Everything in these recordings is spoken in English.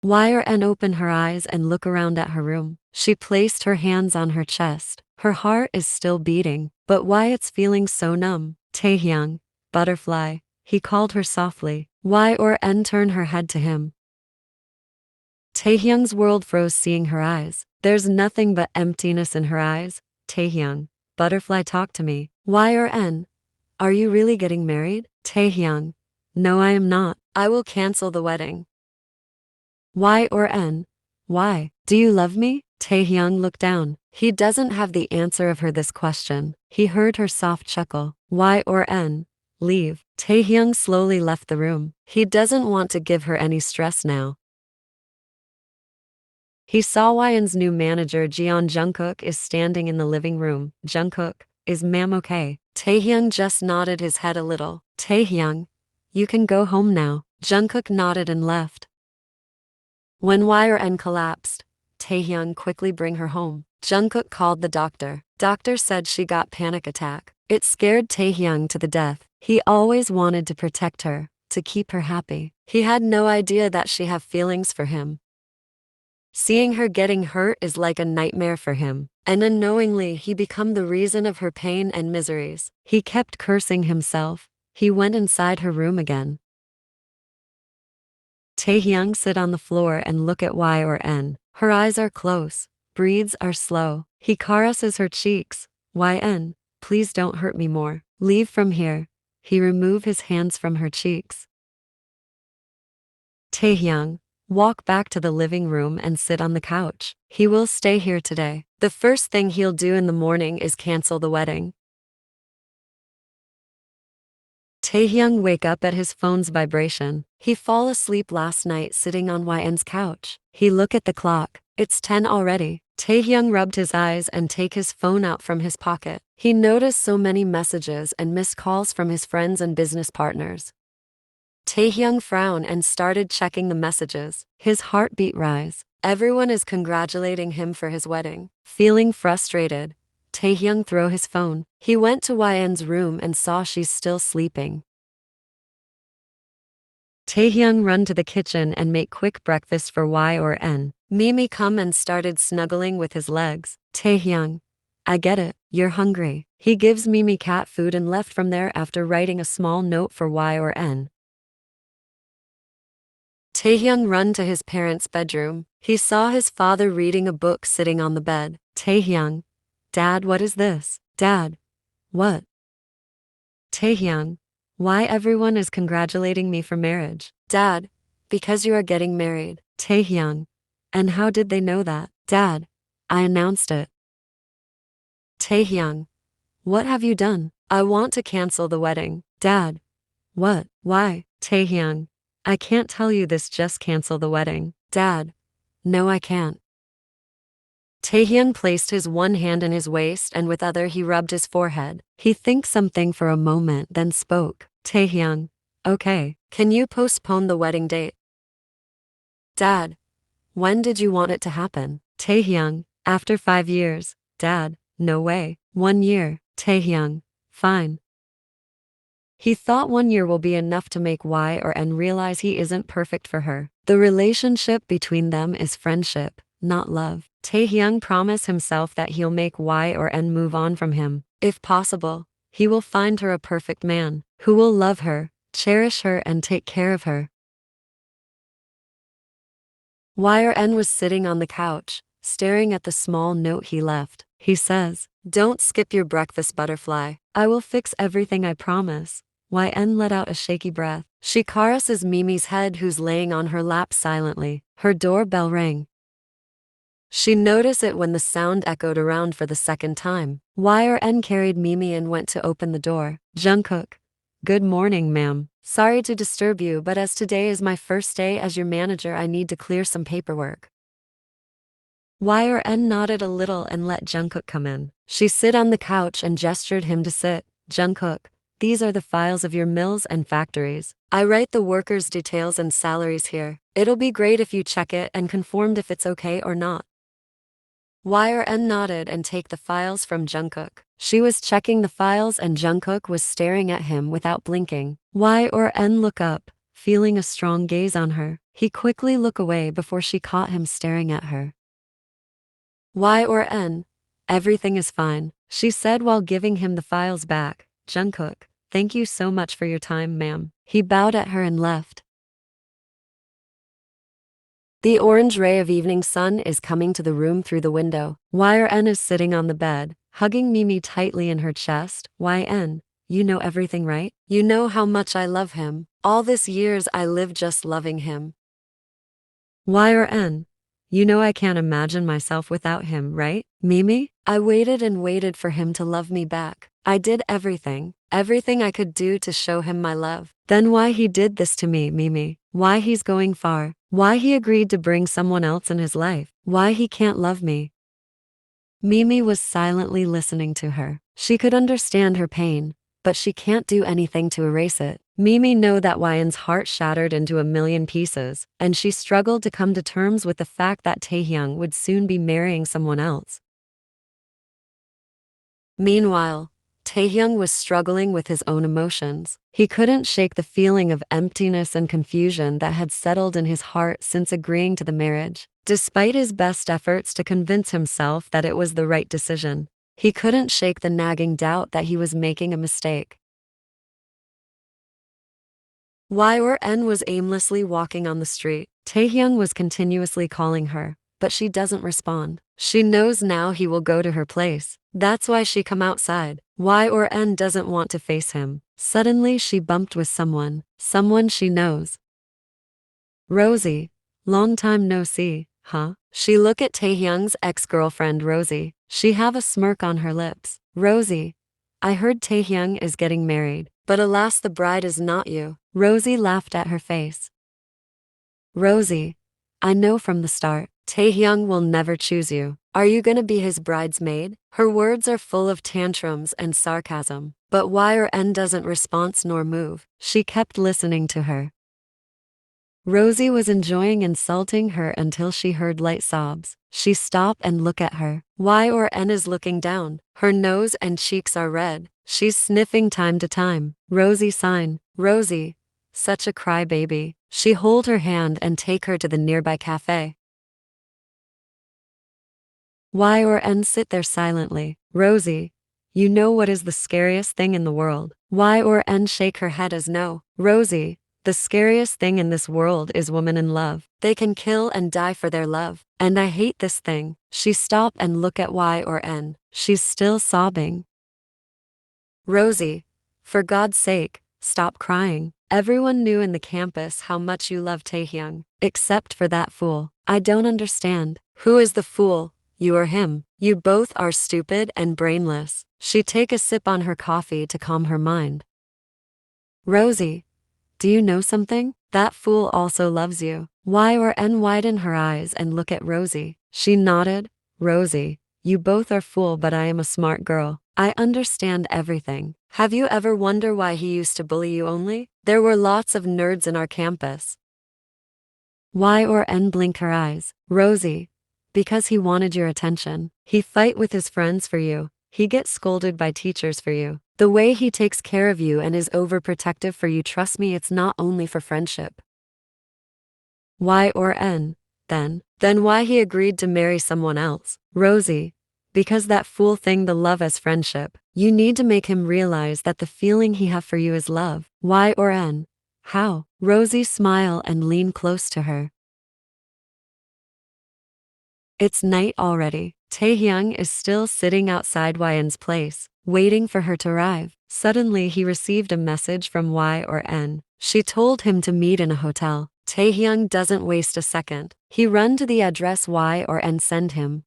Y or N opened her eyes and looked around at her room. She placed her hands on her chest. Her heart is still beating, but why it's feeling so numb? Taehyung, butterfly, he called her softly. Y or N turned her head to him. Taehyung's world froze seeing her eyes. There's nothing but emptiness in her eyes. Taehyung, butterfly, talk to me. Y or N, are you really getting married? Taehyung, no, I am not. I will cancel the wedding. Y or N, why? Do you love me? Taehyung looked down. He doesn't have the answer of her this question. He heard her soft chuckle. Y or N, leave. Taehyung slowly left the room. He doesn't want to give her any stress now. He saw Wyan's new manager Jeon Jungkook is standing in the living room. Jungkook, is ma'am okay? Taehyung just nodded his head a little. Taehyung, you can go home now. Jungkook nodded and left. When Y or N collapsed, Taehyung quickly bring her home. Jungkook called the doctor. Doctor said she got panic attack. It scared Taehyung to the death. He always wanted to protect her, to keep her happy. He had no idea that she have feelings for him. Seeing her getting hurt is like a nightmare for him, and unknowingly he become the reason of her pain and miseries. He kept cursing himself. He went inside her room again. Taehyung sit on the floor and look at Y or N. Her eyes are close, breathes are slow. He caresses her cheeks. YN, please don't hurt me more. Leave from here. He remove his hands from her cheeks. Taehyung, walk back to the living room and sit on the couch. He will stay here today. The first thing he'll do in the morning is cancel the wedding. Taehyung wake up at his phone's vibration. He fall asleep last night sitting on YN's couch. He look at the clock. It's 10 already. Taehyung rubbed his eyes and take his phone out from his pocket. He noticed so many messages and missed calls from his friends and business partners. Taehyung frowned and started checking the messages. His heartbeat rise. Everyone is congratulating him for his wedding. Feeling frustrated, Taehyung threw his phone. He went to YN's room and saw she's still sleeping. Taehyung run to the kitchen and make quick breakfast for Y or N. Mimi come and started snuggling with his legs. Taehyung, I get it, you're hungry. He gives Mimi cat food and left from there after writing a small note for Y or N. Taehyung run to his parents' bedroom. He saw his father reading a book sitting on the bed. Taehyung, Dad, what is this? Dad, what? Taehyung, why everyone is congratulating me for marriage? Dad, because you are getting married. Taehyung, and how did they know that? Dad, I announced it. Taehyung, what have you done? I want to cancel the wedding. Dad, what? Why? Taehyung, I can't tell you this, just cancel the wedding. Dad, no, I can't. Taehyung placed his one hand in his waist and with other he rubbed his forehead. He think something for a moment then spoke. Taehyung, okay, can you postpone the wedding date? Dad, when did you want it to happen? Taehyung, after 5 years. Dad, no way. 1 year. Taehyung, fine. He thought 1 year will be enough to make Y or N realize he isn't perfect for her. The relationship between them is friendship, not love. Taehyung promised himself that he'll make Y or N move on from him. If possible, he will find her a perfect man, who will love her, cherish her and take care of her. Y or N was sitting on the couch, staring at the small note he left. He says, don't skip your breakfast, butterfly. I will fix everything, I promise. YN let out a shaky breath. She caresses Mimi's head who's laying on her lap silently. Her doorbell rang. She noticed it when the sound echoed around for the second time. Y or N carried Mimi and went to open the door. Jungkook. Good morning, ma'am. Sorry to disturb you, but as today is my first day as your manager, I need to clear some paperwork. Y or N nodded a little and let Jungkook come in. She sit on the couch and gestured him to sit. Jungkook, these are the files of your mills and factories. I write the workers' details and salaries here. It'll be great if you check it and confirmed if it's okay or not. Y or N nodded and take the files from Jungkook. She was checking the files and Jungkook was staring at him without blinking. Y or N look up, feeling a strong gaze on her. He quickly looked away before she caught him staring at her. Y or N? Everything is fine, she said while giving him the files back. Jungkook, thank you so much for your time, ma'am. He bowed at her and left. The orange ray of evening sun is coming to the room through the window. YN is sitting on the bed, hugging Mimi tightly in her chest. YN, you know everything, right? You know how much I love him. All these years I lived just loving him. YN, you know I can't imagine myself without him, right? Mimi, I waited and waited for him to love me back. I did everything I could do to show him my love. Then why he did this to me, Mimi? Why he's going far? Why he agreed to bring someone else in his life? Why he can't love me? Mimi was silently listening to her. She could understand her pain, but she can't do anything to erase it. Mimi knew that Wyan's heart shattered into a million pieces, and she struggled to come to terms with the fact that Taehyung would soon be marrying someone else. Meanwhile, Taehyung was struggling with his own emotions. He couldn't shake the feeling of emptiness and confusion that had settled in his heart since agreeing to the marriage. Despite his best efforts to convince himself that it was the right decision, he couldn't shake the nagging doubt that he was making a mistake. YN was aimlessly walking on the street. Taehyung was continuously calling her, but she doesn't respond. She knows now he will go to her place. That's why she come outside. YN doesn't want to face him. Suddenly she bumped with someone she knows. Rosie, long time no see, huh? She looked at Taehyung's ex-girlfriend Rosie. She have a smirk on her lips. Rosie, I heard Taehyung is getting married, but alas the bride is not you. Rosie laughed at her face. Rosie, I know from the start, Taehyung will never choose you. Are you gonna be his bridesmaid? Her words are full of tantrums and sarcasm, but YN doesn't respond nor move. She kept listening to her. Rosie was enjoying insulting her until she heard light sobs. She stopped and looked at her. YN is looking down. Her nose and cheeks are red. She's sniffing time to time. Rosie sighed. Rosie, such a crybaby. She hold her hand and take her to the nearby cafe. YN sit there silently. Rosie, you know what is the scariest thing in the world? YN shake her head as no. Rosie, the scariest thing in this world is women in love. They can kill and die for their love. And I hate this thing. She stopped and looked at YN. She's still sobbing. Rosie, for God's sake, stop crying. Everyone knew in the campus how much you love Taehyung, except for that fool. I don't understand. Who is the fool? You or him? You both are stupid and brainless. She take a sip on her coffee to calm her mind. Rosie, do you know something? That fool also loves you. YN widened her eyes and looked at Rosie. She nodded. Rosie, you both are fool, but I am a smart girl. I understand everything. Have you ever wondered why he used to bully you only? There were lots of nerds in our campus. YN blinked her eyes. Rosie, because he wanted your attention. He fight with his friends for you. He gets scolded by teachers for you. The way he takes care of you and is overprotective for you, trust me, it's not only for friendship. YN, then why he agreed to marry someone else? Rosie, because that fool thing, the love as friendship. You need to make him realize that the feeling he have for you is love. YN, how? Rosie smiled and leaned close to her. It's night already. Taehyung is still sitting outside YN's place, waiting for her to arrive. Suddenly he received a message from YN. She told him to meet in a hotel. Taehyung doesn't waste a second. He run to the address YN sent him.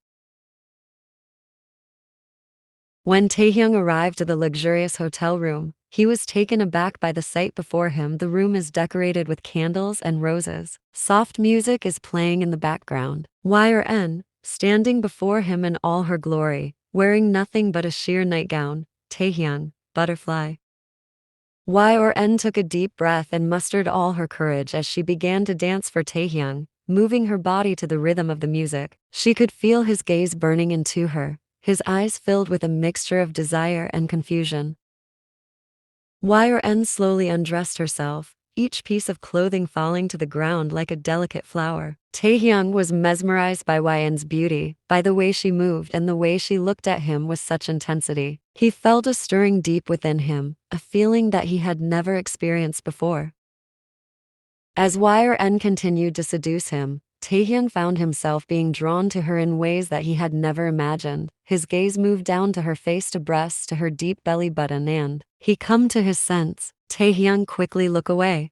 When Taehyung arrived to the luxurious hotel room, he was taken aback by the sight before him. The room is decorated with candles and roses. Soft music is playing in the background. YN, standing before him in all her glory, wearing nothing but a sheer nightgown. Taehyung, butterfly. YN took a deep breath and mustered all her courage as she began to dance for Taehyung, moving her body to the rhythm of the music. She could feel his gaze burning into her, his eyes filled with a mixture of desire and confusion. YN slowly undressed herself, each piece of clothing falling to the ground like a delicate flower. Taehyung was mesmerized by Yen's beauty, by the way she moved and the way she looked at him with such intensity. He felt a stirring deep within him, a feeling that he had never experienced before. As Yn continued to seduce him, Taehyung found himself being drawn to her in ways that he had never imagined. His gaze moved down to her face to breasts to her deep belly button and he come to his sense. Taehyung quickly looked away.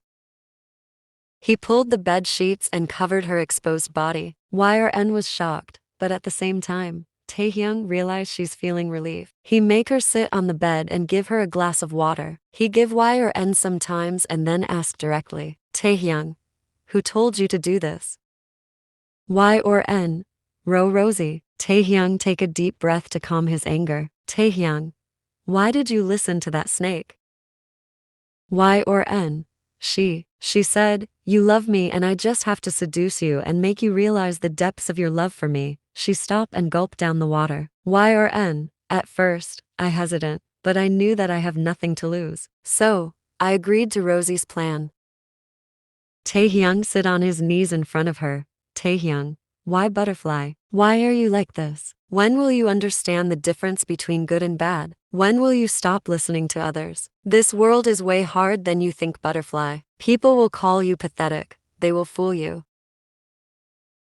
He pulled the bed sheets and covered her exposed body. Yn was shocked, but at the same time, Taehyung realized she's feeling relief. He make her sit on the bed and give her a glass of water. He give Yn some times and then asked directly, Taehyung, who told you to do this? Yn, Rosie. Taehyung take a deep breath to calm his anger. Taehyung, why did you listen to that snake? Yn, she said, you love me and I just have to seduce you and make you realize the depths of your love for me. She stopped and gulped down the water. Yn, at first, I hesitant, but I knew that I have nothing to lose. So, I agreed to Rosie's plan. Taehyung sit on his knees in front of her. Taehyung, why butterfly? Why are you like this? When will you understand the difference between good and bad? When will you stop listening to others? This world is way hard than you think, butterfly. People will call you pathetic. They will fool you.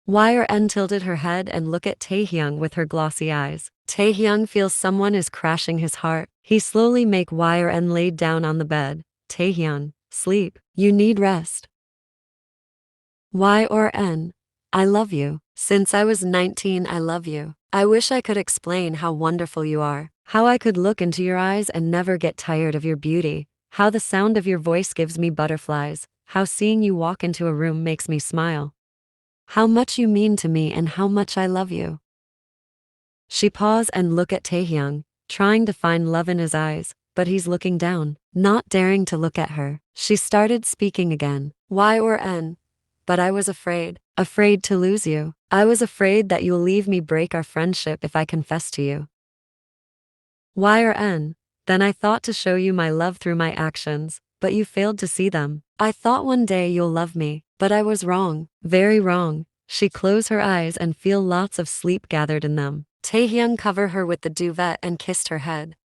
Yn tilted her head and looked at Taehyung with her glossy eyes. Taehyung feels someone is crashing his heart. He slowly make Yn laid down on the bed. Taehyung, sleep. You need rest. Yn, I love you. Since I was 19, I love you. I wish I could explain how wonderful you are, how I could look into your eyes and never get tired of your beauty, how the sound of your voice gives me butterflies, how seeing you walk into a room makes me smile. How much you mean to me and how much I love you. She paused and looked at Taehyung, trying to find love in his eyes, but he's looking down, not daring to look at her. She started speaking again. Yn, but I was afraid to lose you. I was afraid that you'll leave me, break our friendship if I confess to you. Yn, then I thought to show you my love through my actions, but you failed to see them. I thought one day you'll love me, but I was wrong, very wrong. She closed her eyes and feel lots of sleep gathered in them. Taehyung covered her with the duvet and kissed her head.